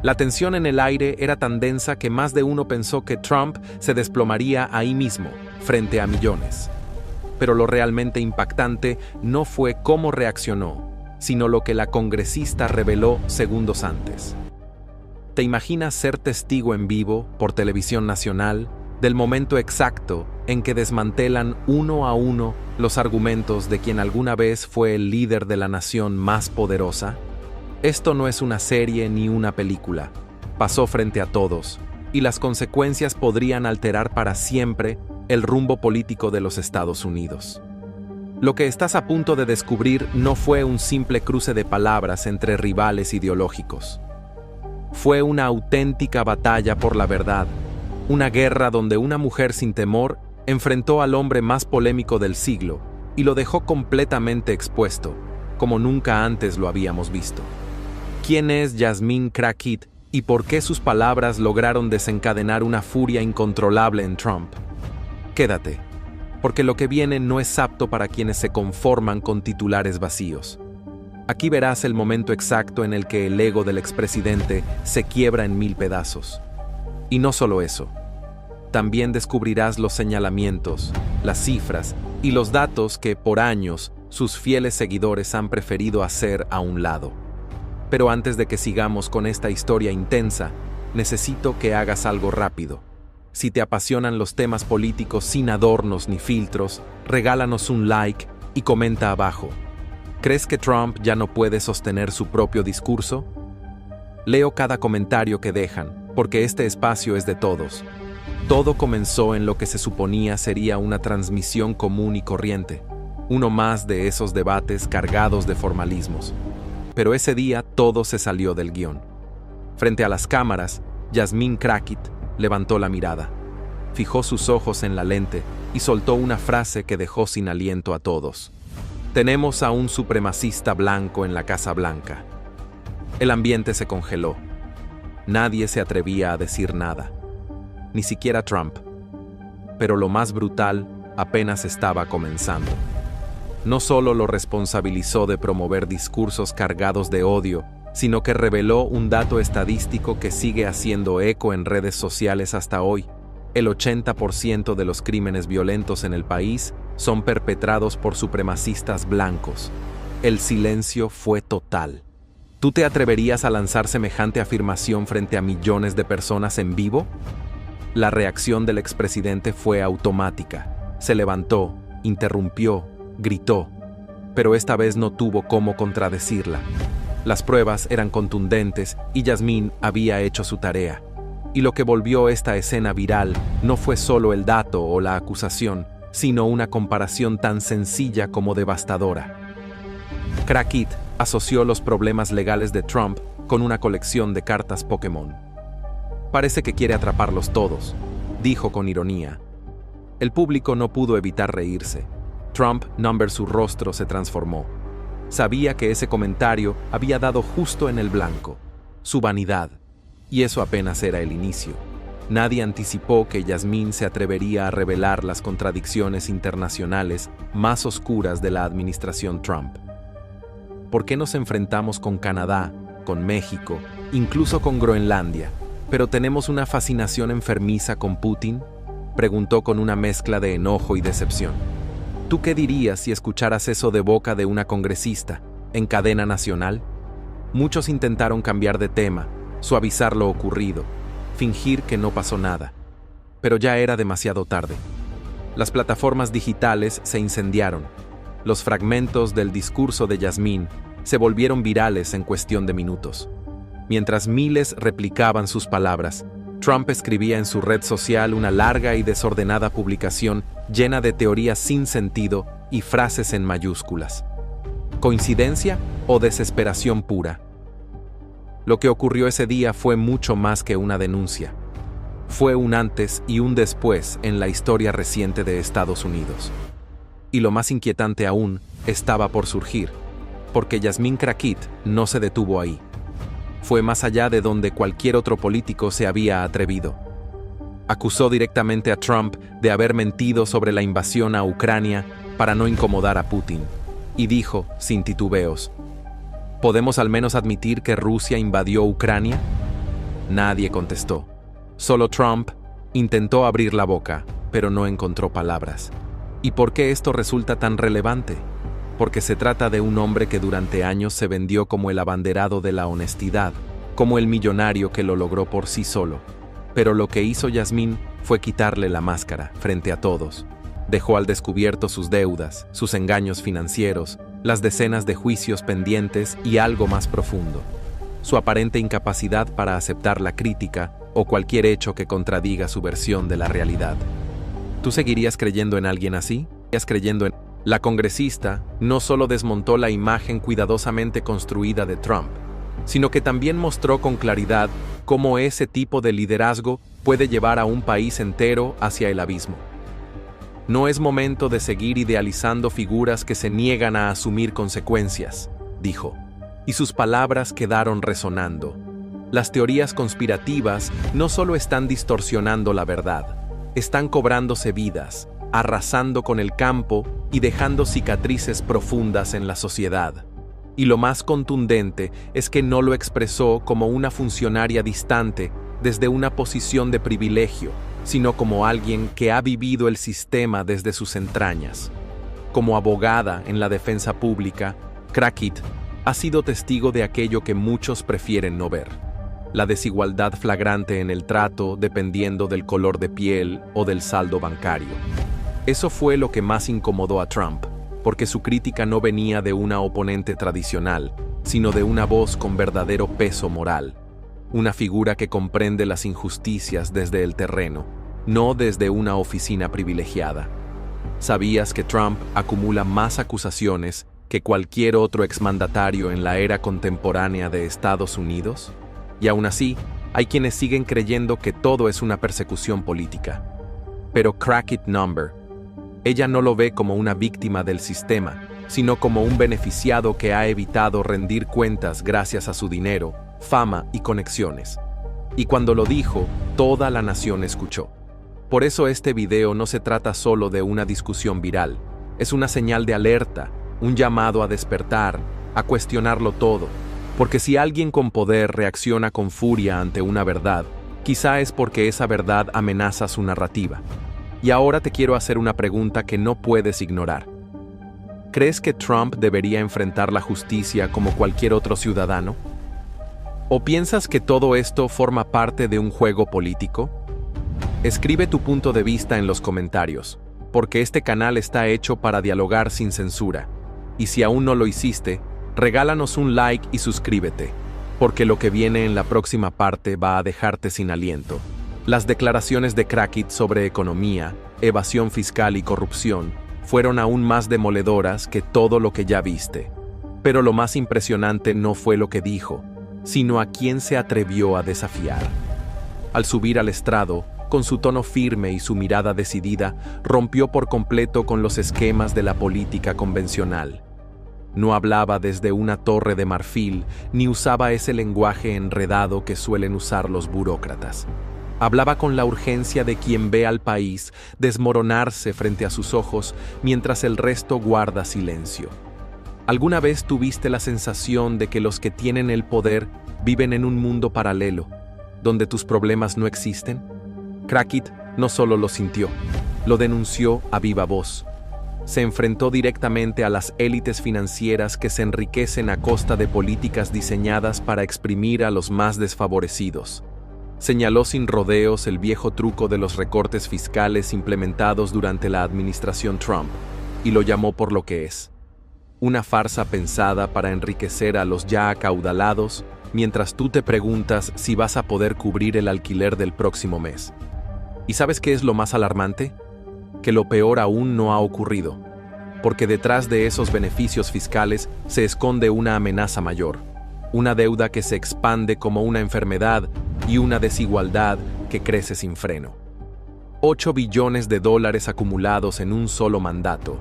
La tensión en el aire era tan densa que más de uno pensó que Trump se desplomaría ahí mismo, frente a millones. Pero lo realmente impactante no fue cómo reaccionó, sino lo que la congresista reveló segundos antes. ¿Te imaginas ser testigo en vivo, por televisión nacional, del momento exacto en que desmantelan uno a uno los argumentos de quien alguna vez fue el líder de la nación más poderosa? Esto no es una serie ni una película. Pasó frente a todos, y las consecuencias podrían alterar para siempre el rumbo político de los Estados Unidos. Lo que estás a punto de descubrir no fue un simple cruce de palabras entre rivales ideológicos. Fue una auténtica batalla por la verdad, una guerra donde una mujer sin temor enfrentó al hombre más polémico del siglo y lo dejó completamente expuesto, como nunca antes lo habíamos visto. ¿Quién es Yasmeen Krakitt y por qué sus palabras lograron desencadenar una furia incontrolable en Trump? Quédate, porque lo que viene no es apto para quienes se conforman con titulares vacíos. Aquí verás el momento exacto en el que el ego del expresidente se quiebra en 1000 pedazos. Y no solo eso, también descubrirás los señalamientos, las cifras y los datos que, por años, sus fieles seguidores han preferido hacer a un lado. Pero antes de que sigamos con esta historia intensa, necesito que hagas algo rápido. Si te apasionan los temas políticos sin adornos ni filtros, regálanos un like y comenta abajo. ¿Crees que Trump ya no puede sostener su propio discurso? Leo cada comentario que dejan, porque este espacio es de todos. Todo comenzó en lo que se suponía sería una transmisión común y corriente, uno más de esos debates cargados de formalismos. Pero ese día todo se salió del guión. Frente a las cámaras, Yasmeen Krakitt levantó la mirada, fijó sus ojos en la lente y soltó una frase que dejó sin aliento a todos. Tenemos a un supremacista blanco en la Casa Blanca. El ambiente se congeló. Nadie se atrevía a decir nada, ni siquiera Trump. Pero lo más brutal apenas estaba comenzando. No solo lo responsabilizó de promover discursos cargados de odio, sino que reveló un dato estadístico que sigue haciendo eco en redes sociales hasta hoy. El 80% de los crímenes violentos en el país son perpetrados por supremacistas blancos. El silencio fue total. ¿Tú te atreverías a lanzar semejante afirmación frente a millones de personas en vivo? La reacción del expresidente fue automática. Se levantó, interrumpió, gritó, pero esta vez no tuvo cómo contradecirla. Las pruebas eran contundentes y Yasmeen había hecho su tarea. Y lo que volvió esta escena viral no fue solo el dato o la acusación, sino una comparación tan sencilla como devastadora. Krakitt asoció los problemas legales de Trump con una colección de cartas Pokémon. Parece que quiere atraparlos todos, dijo con ironía. El público no pudo evitar reírse. Trump, su rostro se transformó. Sabía que ese comentario había dado justo en el blanco, su vanidad, y eso apenas era el inicio. Nadie anticipó que Yasmeen se atrevería a revelar las contradicciones internacionales más oscuras de la administración Trump. ¿Por qué nos enfrentamos con Canadá, con México, incluso con Groenlandia, pero tenemos una fascinación enfermiza con Putin? Preguntó con una mezcla de enojo y decepción. ¿Tú qué dirías si escucharas eso de boca de una congresista, en cadena nacional? Muchos intentaron cambiar de tema, suavizar lo ocurrido, fingir que no pasó nada. Pero ya era demasiado tarde. Las plataformas digitales se incendiaron. Los fragmentos del discurso de Yasmeen se volvieron virales en cuestión de minutos. Mientras miles replicaban sus palabras, Trump escribía en su red social una larga y desordenada publicación llena de teorías sin sentido y frases en mayúsculas. ¿Coincidencia o desesperación pura? Lo que ocurrió ese día fue mucho más que una denuncia. Fue un antes y un después en la historia reciente de Estados Unidos. Y lo más inquietante aún estaba por surgir, porque Yasmeen Krakitt no se detuvo ahí. Fue más allá de donde cualquier otro político se había atrevido. Acusó directamente a Trump de haber mentido sobre la invasión a Ucrania para no incomodar a Putin, y dijo, sin titubeos, ¿podemos al menos admitir que Rusia invadió Ucrania? Nadie contestó. Solo Trump intentó abrir la boca, pero no encontró palabras. ¿Y por qué esto resulta tan relevante? Porque se trata de un hombre que durante años se vendió como el abanderado de la honestidad, como el millonario que lo logró por sí solo. Pero lo que hizo Yasmín fue quitarle la máscara frente a todos. Dejó al descubierto sus deudas, sus engaños financieros, las decenas de juicios pendientes y algo más profundo: su aparente incapacidad para aceptar la crítica o cualquier hecho que contradiga su versión de la realidad. ¿Tú seguirías creyendo en alguien así? ¿Seguirías creyendo en...? La congresista no solo desmontó la imagen cuidadosamente construida de Trump, sino que también mostró con claridad cómo ese tipo de liderazgo puede llevar a un país entero hacia el abismo. No es momento de seguir idealizando figuras que se niegan a asumir consecuencias, dijo, y sus palabras quedaron resonando. Las teorías conspirativas no solo están distorsionando la verdad, están cobrándose vidas, arrasando con el campo y dejando cicatrices profundas en la sociedad. Y lo más contundente es que no lo expresó como una funcionaria distante desde una posición de privilegio, sino como alguien que ha vivido el sistema desde sus entrañas. Como abogada en la defensa pública, Crockett ha sido testigo de aquello que muchos prefieren no ver: la desigualdad flagrante en el trato dependiendo del color de piel o del saldo bancario. Eso fue lo que más incomodó a Trump, porque su crítica no venía de una oponente tradicional, sino de una voz con verdadero peso moral, una figura que comprende las injusticias desde el terreno, no desde una oficina privilegiada. ¿Sabías que Trump acumula más acusaciones que cualquier otro exmandatario en la era contemporánea de Estados Unidos? Y aún así, hay quienes siguen creyendo que todo es una persecución política. Pero Crockett Number, ella no lo ve como una víctima del sistema, sino como un beneficiado que ha evitado rendir cuentas gracias a su dinero, fama y conexiones. Y cuando lo dijo, toda la nación escuchó. Por eso este video no se trata solo de una discusión viral, es una señal de alerta, un llamado a despertar, a cuestionarlo todo. Porque si alguien con poder reacciona con furia ante una verdad, quizá es porque esa verdad amenaza su narrativa. Y ahora te quiero hacer una pregunta que no puedes ignorar. ¿Crees que Trump debería enfrentar la justicia como cualquier otro ciudadano? ¿O piensas que todo esto forma parte de un juego político? Escribe tu punto de vista en los comentarios, porque este canal está hecho para dialogar sin censura. Y si aún no lo hiciste, regálanos un like y suscríbete, porque lo que viene en la próxima parte va a dejarte sin aliento. Las declaraciones de Crockett sobre economía, evasión fiscal y corrupción fueron aún más demoledoras que todo lo que ya viste. Pero lo más impresionante no fue lo que dijo, sino a quién se atrevió a desafiar. Al subir al estrado, con su tono firme y su mirada decidida, rompió por completo con los esquemas de la política convencional. No hablaba desde una torre de marfil, ni usaba ese lenguaje enredado que suelen usar los burócratas. Hablaba con la urgencia de quien ve al país desmoronarse frente a sus ojos mientras el resto guarda silencio. ¿Alguna vez tuviste la sensación de que los que tienen el poder viven en un mundo paralelo, donde tus problemas no existen? Crockett no solo lo sintió, lo denunció a viva voz. Se enfrentó directamente a las élites financieras que se enriquecen a costa de políticas diseñadas para exprimir a los más desfavorecidos. Señaló sin rodeos el viejo truco de los recortes fiscales implementados durante la administración Trump, y lo llamó por lo que es: una farsa pensada para enriquecer a los ya acaudalados, mientras tú te preguntas si vas a poder cubrir el alquiler del próximo mes. ¿Y sabes qué es lo más alarmante? Que lo peor aún no ha ocurrido, porque detrás de esos beneficios fiscales se esconde una amenaza mayor, una deuda que se expande como una enfermedad y una desigualdad que crece sin freno. 8 billones de dólares acumulados en un solo mandato.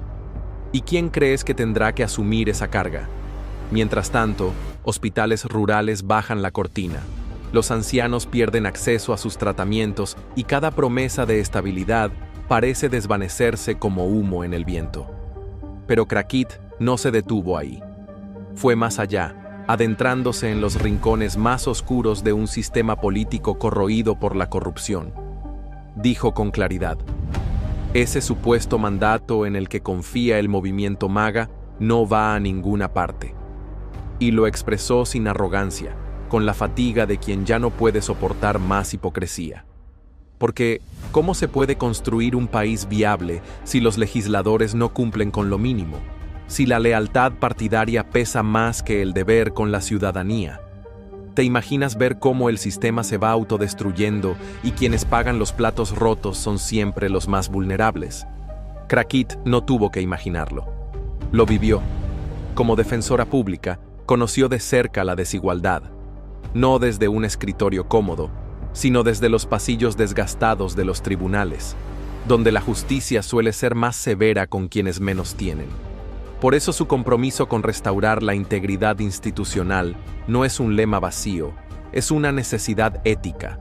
¿Y quién crees que tendrá que asumir esa carga? Mientras tanto, hospitales rurales bajan la cortina. Los ancianos pierden acceso a sus tratamientos y cada promesa de estabilidad parece desvanecerse como humo en el viento. Pero Crockett no se detuvo ahí. Fue más allá. adentrándose en los rincones más oscuros de un sistema político corroído por la corrupción. Dijo con claridad: ese supuesto mandato en el que confía el movimiento MAGA no va a ninguna parte. Y lo expresó sin arrogancia, con la fatiga de quien ya no puede soportar más hipocresía. Porque, ¿cómo se puede construir un país viable si los legisladores no cumplen con lo mínimo? Si la lealtad partidaria pesa más que el deber con la ciudadanía. ¿Te imaginas ver cómo el sistema se va autodestruyendo y quienes pagan los platos rotos son siempre los más vulnerables? Crackit no tuvo que imaginarlo. Lo vivió. Como defensora pública, conoció de cerca la desigualdad. No desde un escritorio cómodo, sino desde los pasillos desgastados de los tribunales, donde la justicia suele ser más severa con quienes menos tienen. Por eso su compromiso con restaurar la integridad institucional no es un lema vacío, es una necesidad ética.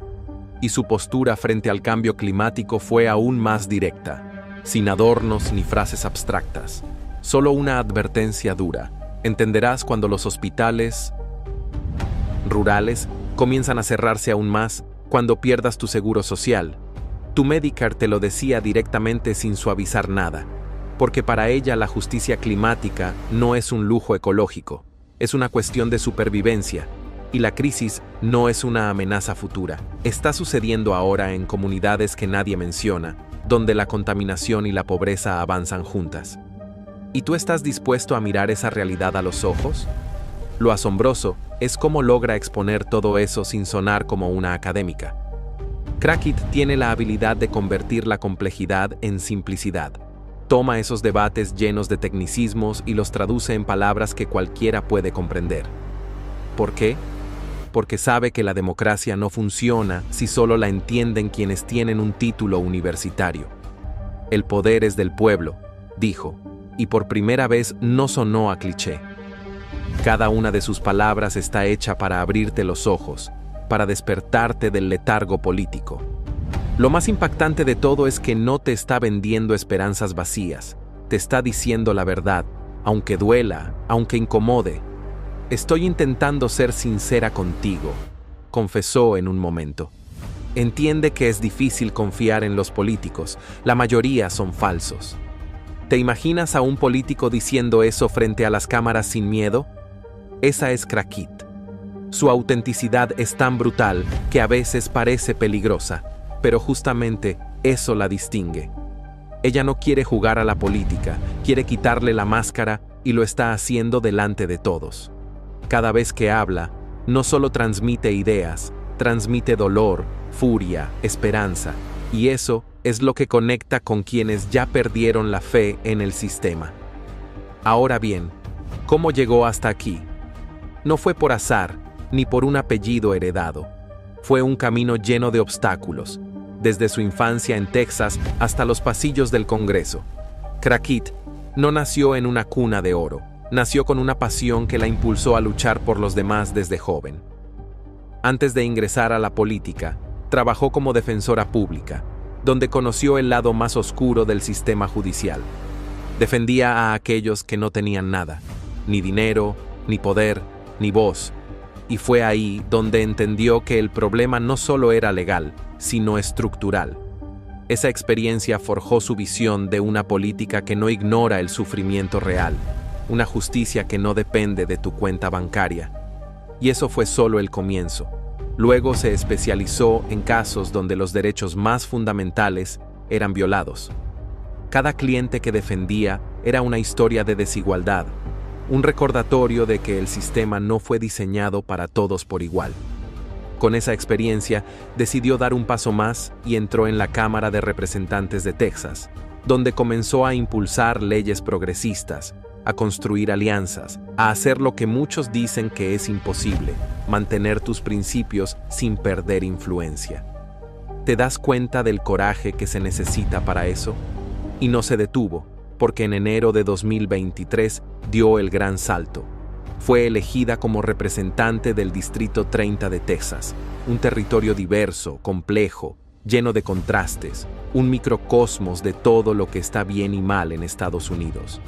Y su postura frente al cambio climático fue aún más directa, sin adornos ni frases abstractas, solo una advertencia dura. Entenderás cuando los hospitales rurales comienzan a cerrarse aún más, cuando pierdas tu seguro social. Tu Medicare te lo decía directamente sin suavizar nada. Porque para ella la justicia climática no es un lujo ecológico, es una cuestión de supervivencia, y la crisis no es una amenaza futura. Está sucediendo ahora en comunidades que nadie menciona, donde la contaminación y la pobreza avanzan juntas. ¿Y tú estás dispuesto a mirar esa realidad a los ojos? Lo asombroso es cómo logra exponer todo eso sin sonar como una académica. Crackit tiene la habilidad de convertir la complejidad en simplicidad. Toma esos debates llenos de tecnicismos y los traduce en palabras que cualquiera puede comprender. ¿Por qué? Porque sabe que la democracia no funciona si solo la entienden quienes tienen un título universitario. El poder es del pueblo, dijo, y por primera vez no sonó a cliché. Cada una de sus palabras está hecha para abrirte los ojos, para despertarte del letargo político. Lo más impactante de todo es que no te está vendiendo esperanzas vacías, te está diciendo la verdad, aunque duela, aunque incomode. Estoy intentando ser sincera contigo, confesó en un momento. Entiende que es difícil confiar en los políticos, la mayoría son falsos. ¿Te imaginas a un político diciendo eso frente a las cámaras sin miedo? Esa es Crackit. Su autenticidad es tan brutal que a veces parece peligrosa. Pero justamente eso la distingue. Ella no quiere jugar a la política, quiere quitarle la máscara y lo está haciendo delante de todos. Cada vez que habla, no solo transmite ideas, transmite dolor, furia, esperanza, y eso es lo que conecta con quienes ya perdieron la fe en el sistema. Ahora bien, ¿cómo llegó hasta aquí? No fue por azar, ni por un apellido heredado. Fue un camino lleno de obstáculos, desde su infancia en Texas hasta los pasillos del Congreso. Crackit no nació en una cuna de oro, nació con una pasión que la impulsó a luchar por los demás desde joven. Antes de ingresar a la política, trabajó como defensora pública, donde conoció el lado más oscuro del sistema judicial. Defendía a aquellos que no tenían nada, ni dinero, ni poder, ni voz. Y fue ahí donde entendió que el problema no solo era legal, sino estructural. Esa experiencia forjó su visión de una política que no ignora el sufrimiento real, una justicia que no depende de tu cuenta bancaria. Y eso fue solo el comienzo. Luego se especializó en casos donde los derechos más fundamentales eran violados. Cada cliente que defendía era una historia de desigualdad, un recordatorio de que el sistema no fue diseñado para todos por igual. Con esa experiencia, decidió dar un paso más y entró en la Cámara de Representantes de Texas, donde comenzó a impulsar leyes progresistas, a construir alianzas, a hacer lo que muchos dicen que es imposible, mantener tus principios sin perder influencia. ¿Te das cuenta del coraje que se necesita para eso? Y no se detuvo, porque en enero de 2023 dio el gran salto. Fue elegida como representante del Distrito 30 de Texas, un territorio diverso, complejo, lleno de contrastes, un microcosmos de todo lo que está bien y mal en Estados Unidos.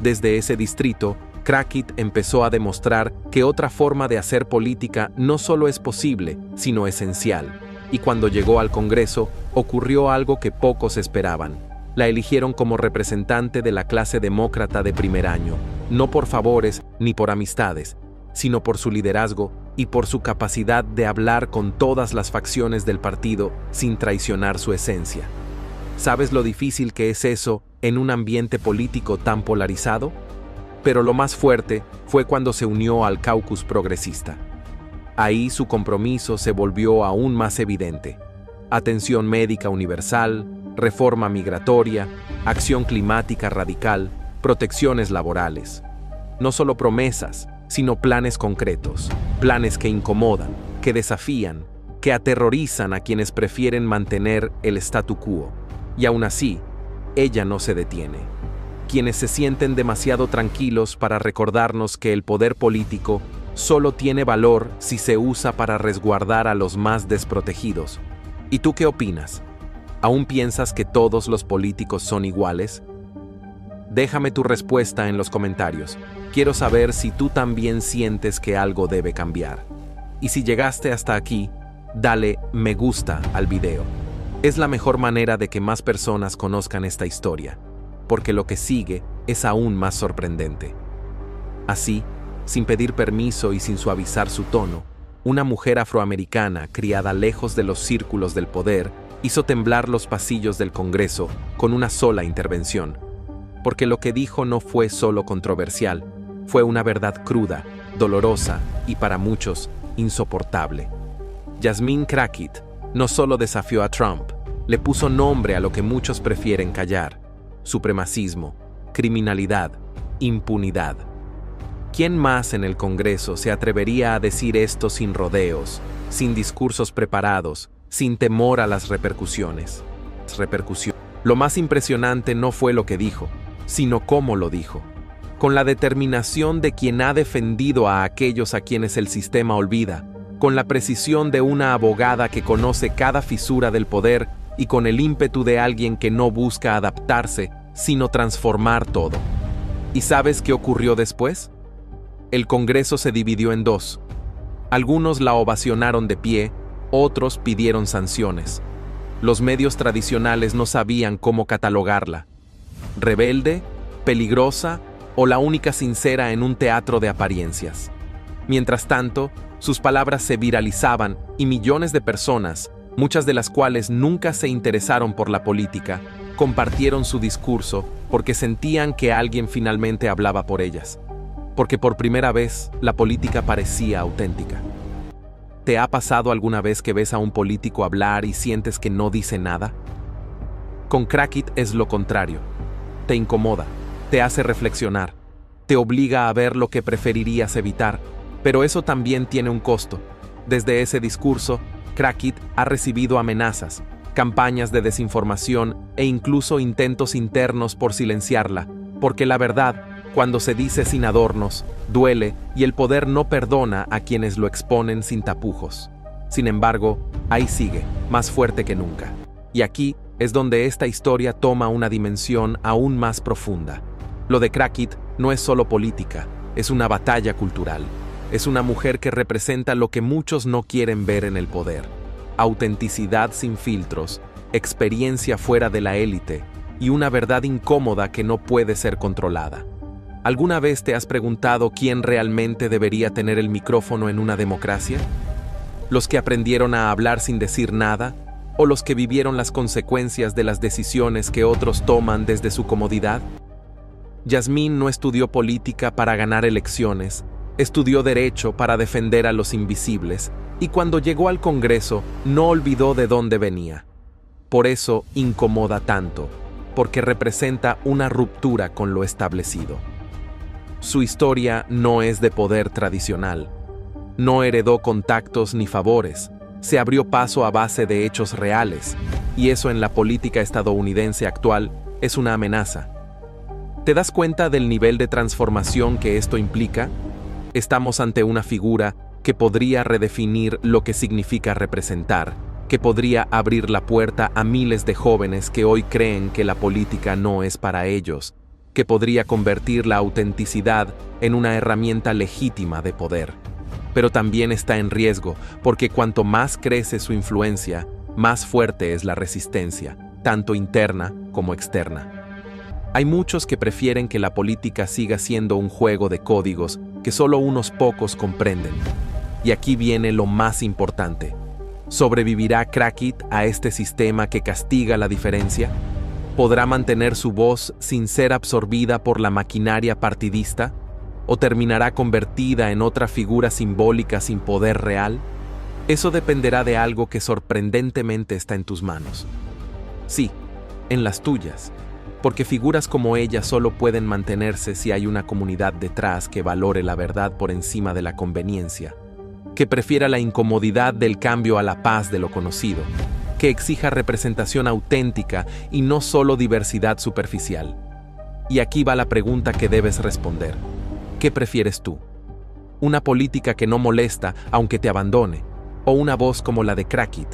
Desde ese distrito, Crackit empezó a demostrar que otra forma de hacer política no solo es posible, sino esencial. Y cuando llegó al Congreso, ocurrió algo que pocos esperaban. La eligieron como representante de la clase demócrata de primer año, no por favores ni por amistades, sino por su liderazgo y por su capacidad de hablar con todas las facciones del partido sin traicionar su esencia. ¿Sabes lo difícil que es eso en un ambiente político tan polarizado? Pero lo más fuerte fue cuando se unió al caucus progresista. Ahí su compromiso se volvió aún más evidente. Atención médica universal, reforma migratoria, acción climática radical, protecciones laborales. No solo promesas, sino planes concretos, planes que incomodan, que desafían, que aterrorizan a quienes prefieren mantener el statu quo. Y aún así, ella no se detiene. Quienes se sienten demasiado tranquilos para recordarnos que el poder político solo tiene valor si se usa para resguardar a los más desprotegidos. ¿Y tú qué opinas? ¿Aún piensas que todos los políticos son iguales? Déjame tu respuesta en los comentarios. Quiero saber si tú también sientes que algo debe cambiar. Y si llegaste hasta aquí, dale me gusta al video. Es la mejor manera de que más personas conozcan esta historia, porque lo que sigue es aún más sorprendente. Así, sin pedir permiso y sin suavizar su tono, una mujer afroamericana criada lejos de los círculos del poder hizo temblar los pasillos del Congreso con una sola intervención. Porque lo que dijo no fue solo controversial, fue una verdad cruda, dolorosa y para muchos insoportable. Yasmeen Crackit no solo desafió a Trump, le puso nombre a lo que muchos prefieren callar: supremacismo, criminalidad, impunidad. ¿Quién más en el Congreso se atrevería a decir esto sin rodeos, sin discursos preparados, sin temor a las repercusiones? Lo más impresionante no fue lo que dijo, sino cómo lo dijo. Con la determinación de quien ha defendido a aquellos a quienes el sistema olvida, con la precisión de una abogada que conoce cada fisura del poder y con el ímpetu de alguien que no busca adaptarse, sino transformar todo. ¿Y sabes qué ocurrió después? El Congreso se dividió en dos. Algunos la ovacionaron de pie, otros pidieron sanciones. Los medios tradicionales no sabían cómo catalogarla. ¿Rebelde? ¿Peligrosa? ¿O la única sincera en un teatro de apariencias? Mientras tanto, sus palabras se viralizaban y millones de personas, muchas de las cuales nunca se interesaron por la política, compartieron su discurso porque sentían que alguien finalmente hablaba por ellas. Porque por primera vez la política parecía auténtica. ¿Te ha pasado alguna vez que ves a un político hablar y sientes que no dice nada? Con Crackit es lo contrario. Te incomoda, te hace reflexionar, te obliga a ver lo que preferirías evitar, pero eso también tiene un costo. Desde ese discurso, Crackit ha recibido amenazas, campañas de desinformación e incluso intentos internos por silenciarla, porque la verdad, cuando se dice sin adornos, duele y el poder no perdona a quienes lo exponen sin tapujos. Sin embargo, ahí sigue, más fuerte que nunca. Y aquí es donde esta historia toma una dimensión aún más profunda. Lo de Crackit no es solo política, es una batalla cultural. Es una mujer que representa lo que muchos no quieren ver en el poder: autenticidad sin filtros, experiencia fuera de la élite y una verdad incómoda que no puede ser controlada. ¿Alguna vez te has preguntado quién realmente debería tener el micrófono en una democracia? ¿Los que aprendieron a hablar sin decir nada? ¿O los que vivieron las consecuencias de las decisiones que otros toman desde su comodidad? Yasmeen no estudió política para ganar elecciones, estudió derecho para defender a los invisibles, y cuando llegó al Congreso no olvidó de dónde venía. Por eso incomoda tanto, porque representa una ruptura con lo establecido. Su historia no es de poder tradicional. No heredó contactos ni favores. Se abrió paso a base de hechos reales, y eso en la política estadounidense actual es una amenaza. ¿Te das cuenta del nivel de transformación que esto implica? Estamos ante una figura que podría redefinir lo que significa representar, que podría abrir la puerta a miles de jóvenes que hoy creen que la política no es para ellos, que podría convertir la autenticidad en una herramienta legítima de poder. Pero también está en riesgo, porque cuanto más crece su influencia, más fuerte es la resistencia, tanto interna como externa. Hay muchos que prefieren que la política siga siendo un juego de códigos que solo unos pocos comprenden. Y aquí viene lo más importante. ¿Sobrevivirá Crackit a este sistema que castiga la diferencia? ¿Podrá mantener su voz sin ser absorbida por la maquinaria partidista? ¿O terminará convertida en otra figura simbólica sin poder real? Eso dependerá de algo que sorprendentemente está en tus manos. Sí, en las tuyas, porque figuras como ella solo pueden mantenerse si hay una comunidad detrás que valore la verdad por encima de la conveniencia, que prefiera la incomodidad del cambio a la paz de lo conocido, que exija representación auténtica y no solo diversidad superficial. Y aquí va la pregunta que debes responder. ¿Qué prefieres tú? ¿Una política que no molesta aunque te abandone? ¿O una voz como la de Crackit,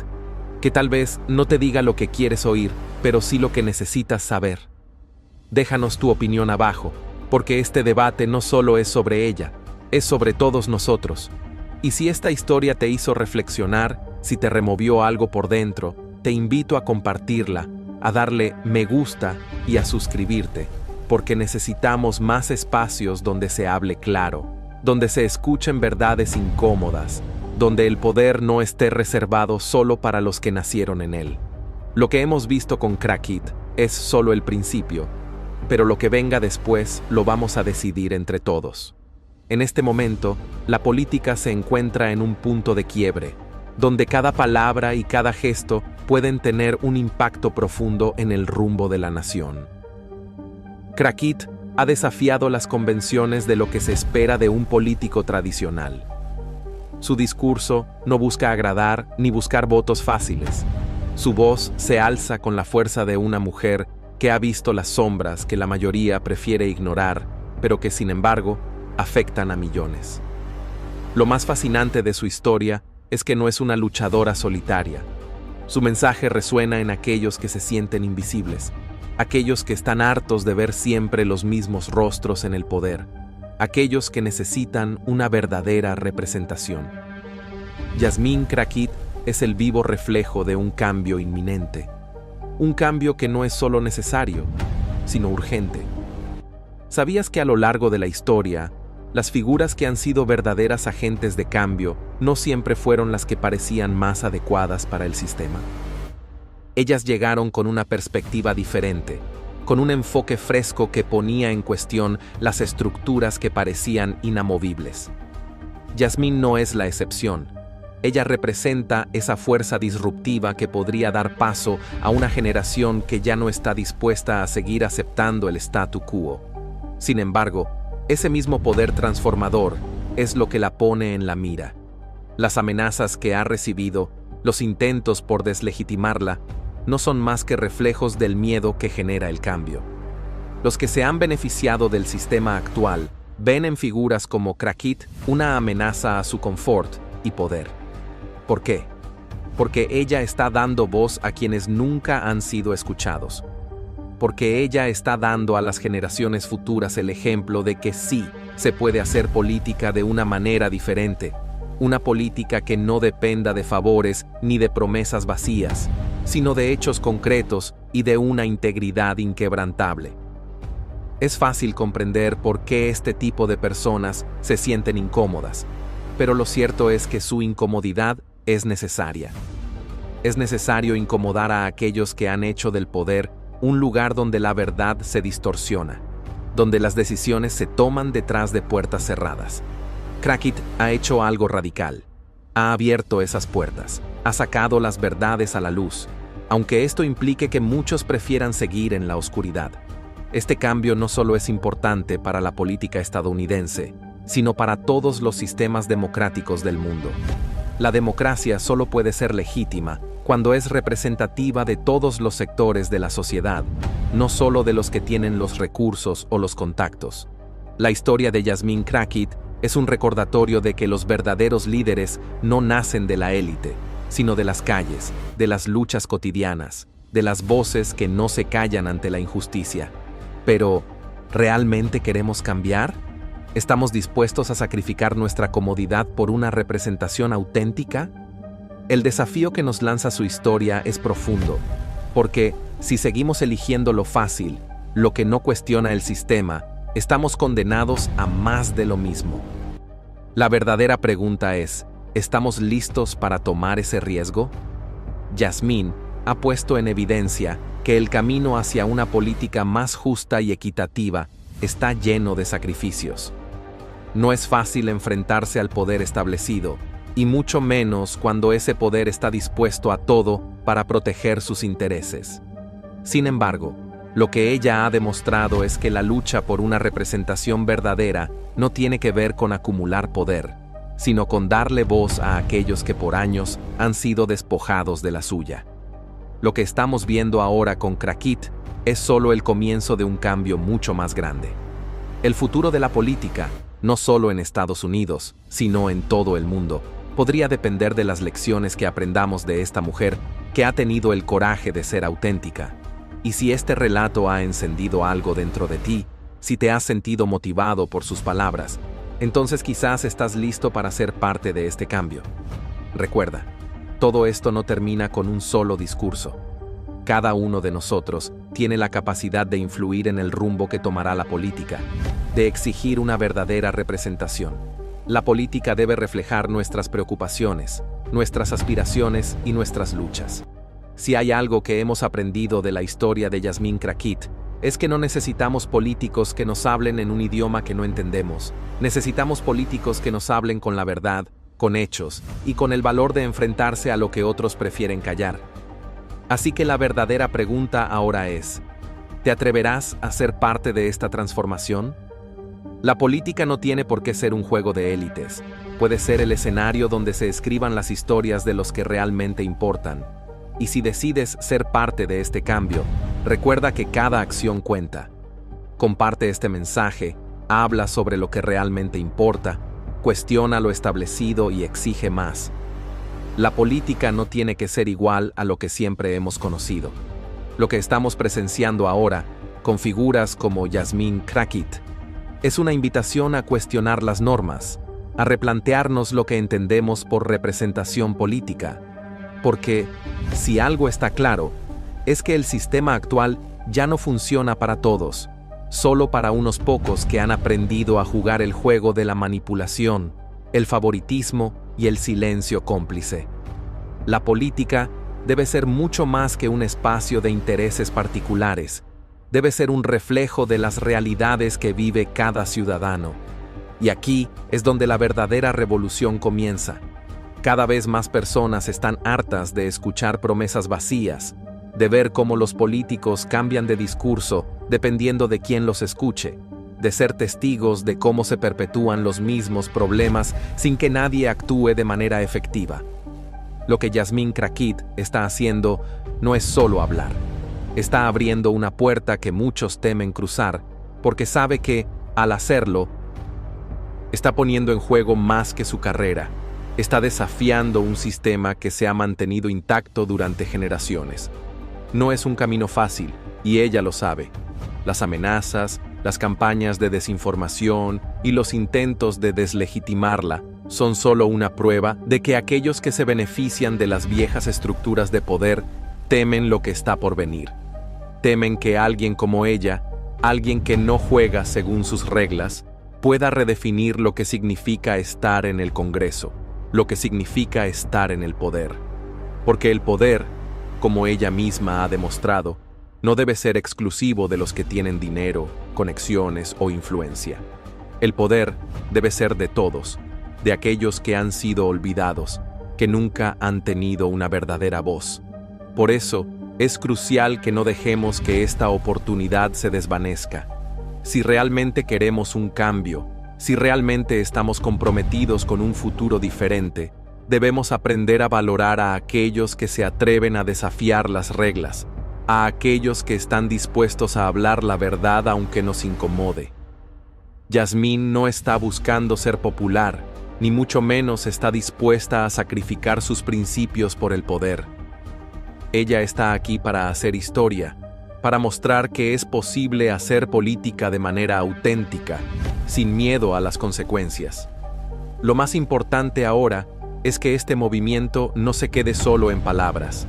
que tal vez no te diga lo que quieres oír, pero sí lo que necesitas saber? Déjanos tu opinión abajo, porque este debate no solo es sobre ella, es sobre todos nosotros. Y si esta historia te hizo reflexionar, si te removió algo por dentro, te invito a compartirla, a darle me gusta y a suscribirte, porque necesitamos más espacios donde se hable claro, donde se escuchen verdades incómodas, donde el poder no esté reservado solo para los que nacieron en él. Lo que hemos visto con Crackit es solo el principio, pero lo que venga después lo vamos a decidir entre todos. En este momento, la política se encuentra en un punto de quiebre, donde cada palabra y cada gesto pueden tener un impacto profundo en el rumbo de la nación. Crackit ha desafiado las convenciones de lo que se espera de un político tradicional. Su discurso no busca agradar ni buscar votos fáciles. Su voz se alza con la fuerza de una mujer que ha visto las sombras que la mayoría prefiere ignorar, pero que sin embargo afectan a millones. Lo más fascinante de su historia es que no es una luchadora solitaria. Su mensaje resuena en aquellos que se sienten invisibles, aquellos que están hartos de ver siempre los mismos rostros en el poder, aquellos que necesitan una verdadera representación. Yasmín Crackit es el vivo reflejo de un cambio inminente, un cambio que no es solo necesario, sino urgente. ¿Sabías que a lo largo de la historia, las figuras que han sido verdaderas agentes de cambio no siempre fueron las que parecían más adecuadas para el sistema? Ellas llegaron con una perspectiva diferente, con un enfoque fresco que ponía en cuestión las estructuras que parecían inamovibles. Yasmín no es la excepción. Ella representa esa fuerza disruptiva que podría dar paso a una generación que ya no está dispuesta a seguir aceptando el statu quo. Sin embargo, ese mismo poder transformador es lo que la pone en la mira. Las amenazas que ha recibido, los intentos por deslegitimarla, no son más que reflejos del miedo que genera el cambio. Los que se han beneficiado del sistema actual ven en figuras como Crackit una amenaza a su confort y poder. ¿Por qué? Porque ella está dando voz a quienes nunca han sido escuchados. Porque ella está dando a las generaciones futuras el ejemplo de que sí se puede hacer política de una manera diferente, una política que no dependa de favores ni de promesas vacías, sino de hechos concretos y de una integridad inquebrantable. Es fácil comprender por qué este tipo de personas se sienten incómodas, pero lo cierto es que su incomodidad es necesaria. Es necesario incomodar a aquellos que han hecho del poder un lugar donde la verdad se distorsiona, donde las decisiones se toman detrás de puertas cerradas. Crackit ha hecho algo radical. Ha abierto esas puertas, ha sacado las verdades a la luz, aunque esto implique que muchos prefieran seguir en la oscuridad. Este cambio no solo es importante para la política estadounidense, sino para todos los sistemas democráticos del mundo. La democracia solo puede ser legítima cuando es representativa de todos los sectores de la sociedad, no solo de los que tienen los recursos o los contactos. La historia de Yasmín Crackit es un recordatorio de que los verdaderos líderes no nacen de la élite, sino de las calles, de las luchas cotidianas, de las voces que no se callan ante la injusticia. Pero, ¿Realmente queremos cambiar? ¿Estamos dispuestos a sacrificar nuestra comodidad por una representación auténtica? El desafío que nos lanza su historia es profundo, porque si seguimos eligiendo lo fácil, lo que no cuestiona el sistema, estamos condenados a más de lo mismo. La verdadera pregunta es, ¿estamos listos para tomar ese riesgo? Yasmín ha puesto en evidencia que el camino hacia una política más justa y equitativa está lleno de sacrificios. No es fácil enfrentarse al poder establecido, y mucho menos cuando ese poder está dispuesto a todo para proteger sus intereses. Sin embargo, lo que ella ha demostrado es que la lucha por una representación verdadera no tiene que ver con acumular poder, sino con darle voz a aquellos que por años han sido despojados de la suya. Lo que estamos viendo ahora con Crackit es solo el comienzo de un cambio mucho más grande. El futuro de la política, no solo en Estados Unidos, sino en todo el mundo, podría depender de las lecciones que aprendamos de esta mujer que ha tenido el coraje de ser auténtica. Y si este relato ha encendido algo dentro de ti, si te has sentido motivado por sus palabras, entonces quizás estás listo para ser parte de este cambio. Recuerda, todo esto no termina con un solo discurso. Cada uno de nosotros tiene la capacidad de influir en el rumbo que tomará la política, de exigir una verdadera representación. La política debe reflejar nuestras preocupaciones, nuestras aspiraciones y nuestras luchas. Si hay algo que hemos aprendido de la historia de Yasmín Crackit, es que no necesitamos políticos que nos hablen en un idioma que no entendemos. Necesitamos políticos que nos hablen con la verdad, con hechos y con el valor de enfrentarse a lo que otros prefieren callar. Así que la verdadera pregunta ahora es, ¿te atreverás a ser parte de esta transformación? La política no tiene por qué ser un juego de élites. Puede ser el escenario donde se escriban las historias de los que realmente importan. Y si decides ser parte de este cambio, recuerda que cada acción cuenta. Comparte este mensaje, habla sobre lo que realmente importa, cuestiona lo establecido y exige más. La política no tiene que ser igual a lo que siempre hemos conocido. Lo que estamos presenciando ahora, con figuras como Yasmín Crackit, es una invitación a cuestionar las normas, a replantearnos lo que entendemos por representación política. Porque, si algo está claro, es que el sistema actual ya no funciona para todos, solo para unos pocos que han aprendido a jugar el juego de la manipulación, el favoritismo y el silencio cómplice. La política debe ser mucho más que un espacio de intereses particulares. Debe ser un reflejo de las realidades que vive cada ciudadano. Y aquí es donde la verdadera revolución comienza. Cada vez más personas están hartas de escuchar promesas vacías, de ver cómo los políticos cambian de discurso dependiendo de quién los escuche, de ser testigos de cómo se perpetúan los mismos problemas sin que nadie actúe de manera efectiva. Lo que Yasmín Crackit está haciendo no es solo hablar. Está abriendo una puerta que muchos temen cruzar, porque sabe que, al hacerlo, está poniendo en juego más que su carrera. Está desafiando un sistema que se ha mantenido intacto durante generaciones. No es un camino fácil, y ella lo sabe. Las amenazas, las campañas de desinformación y los intentos de deslegitimarla son solo una prueba de que aquellos que se benefician de las viejas estructuras de poder temen lo que está por venir. Temen que alguien como ella, alguien que no juega según sus reglas, pueda redefinir lo que significa estar en el Congreso, lo que significa estar en el poder. Porque el poder, como ella misma ha demostrado, no debe ser exclusivo de los que tienen dinero, conexiones o influencia. El poder debe ser de todos, de aquellos que han sido olvidados, que nunca han tenido una verdadera voz. Por eso, es crucial que no dejemos que esta oportunidad se desvanezca. Si realmente queremos un cambio, si realmente estamos comprometidos con un futuro diferente, debemos aprender a valorar a aquellos que se atreven a desafiar las reglas, a aquellos que están dispuestos a hablar la verdad aunque nos incomode. Yasmín no está buscando ser popular, ni mucho menos está dispuesta a sacrificar sus principios por el poder. Ella está aquí para hacer historia, para mostrar que es posible hacer política de manera auténtica, sin miedo a las consecuencias. Lo más importante ahora es que este movimiento no se quede solo en palabras.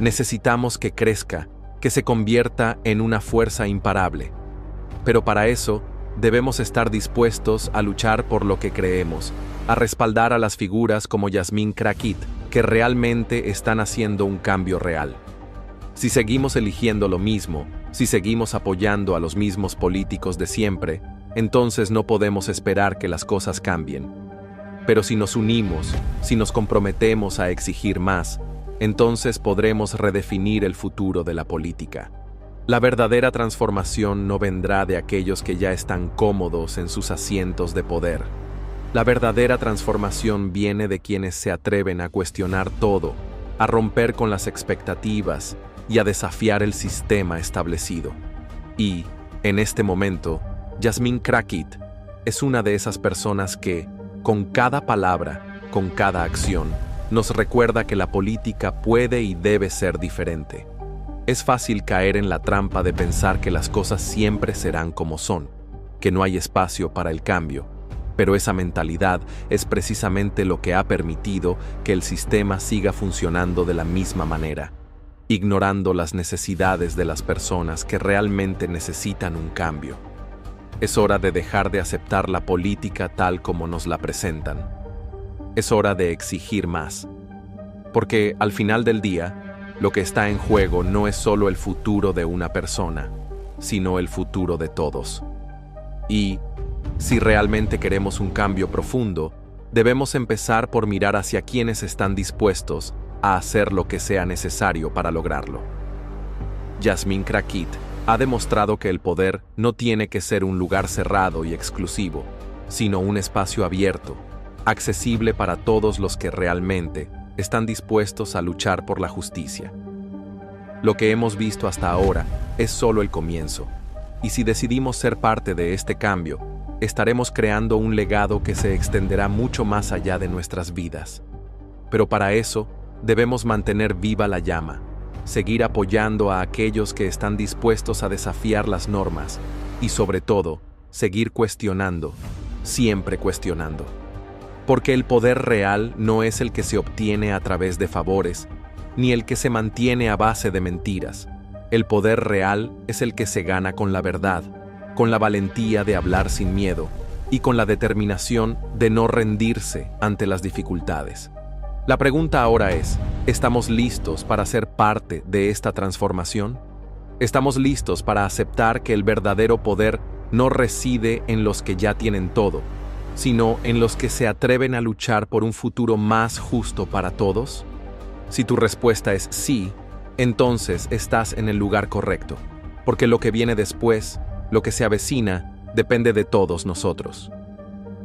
Necesitamos que crezca, que se convierta en una fuerza imparable. Pero para eso, debemos estar dispuestos a luchar por lo que creemos, a respaldar a las figuras como Yasmín Krakit, que realmente están haciendo un cambio real. Si seguimos eligiendo lo mismo, si seguimos apoyando a los mismos políticos de siempre, entonces no podemos esperar que las cosas cambien. Pero si nos unimos, si nos comprometemos a exigir más, entonces podremos redefinir el futuro de la política. La verdadera transformación no vendrá de aquellos que ya están cómodos en sus asientos de poder. La verdadera transformación viene de quienes se atreven a cuestionar todo, a romper con las expectativas y a desafiar el sistema establecido. Y, en este momento, Yasmín Krakit es una de esas personas que, con cada palabra, con cada acción, nos recuerda que la política puede y debe ser diferente. Es fácil caer en la trampa de pensar que las cosas siempre serán como son, que no hay espacio para el cambio, pero esa mentalidad es precisamente lo que ha permitido que el sistema siga funcionando de la misma manera, ignorando las necesidades de las personas que realmente necesitan un cambio. Es hora de dejar de aceptar la política tal como nos la presentan. Es hora de exigir más. Porque al final del día, lo que está en juego no es solo el futuro de una persona, sino el futuro de todos. Y, si realmente queremos un cambio profundo, debemos empezar por mirar hacia quienes están dispuestos a hacer lo que sea necesario para lograrlo. Yasmín Krakit ha demostrado que el poder no tiene que ser un lugar cerrado y exclusivo, sino un espacio abierto, accesible para todos los que realmente están dispuestos a luchar por la justicia. Lo que hemos visto hasta ahora es solo el comienzo, y si decidimos ser parte de este cambio, estaremos creando un legado que se extenderá mucho más allá de nuestras vidas. Pero para eso, debemos mantener viva la llama, seguir apoyando a aquellos que están dispuestos a desafiar las normas y, sobre todo, seguir cuestionando, siempre cuestionando. Porque el poder real no es el que se obtiene a través de favores, ni el que se mantiene a base de mentiras. El poder real es el que se gana con la verdad, con la valentía de hablar sin miedo y con la determinación de no rendirse ante las dificultades. La pregunta ahora es, ¿estamos listos para ser parte de esta transformación? ¿Estamos listos para aceptar que el verdadero poder no reside en los que ya tienen todo, sino en los que se atreven a luchar por un futuro más justo para todos? Si tu respuesta es sí, entonces estás en el lugar correcto, porque lo que viene después, lo que se avecina, depende de todos nosotros.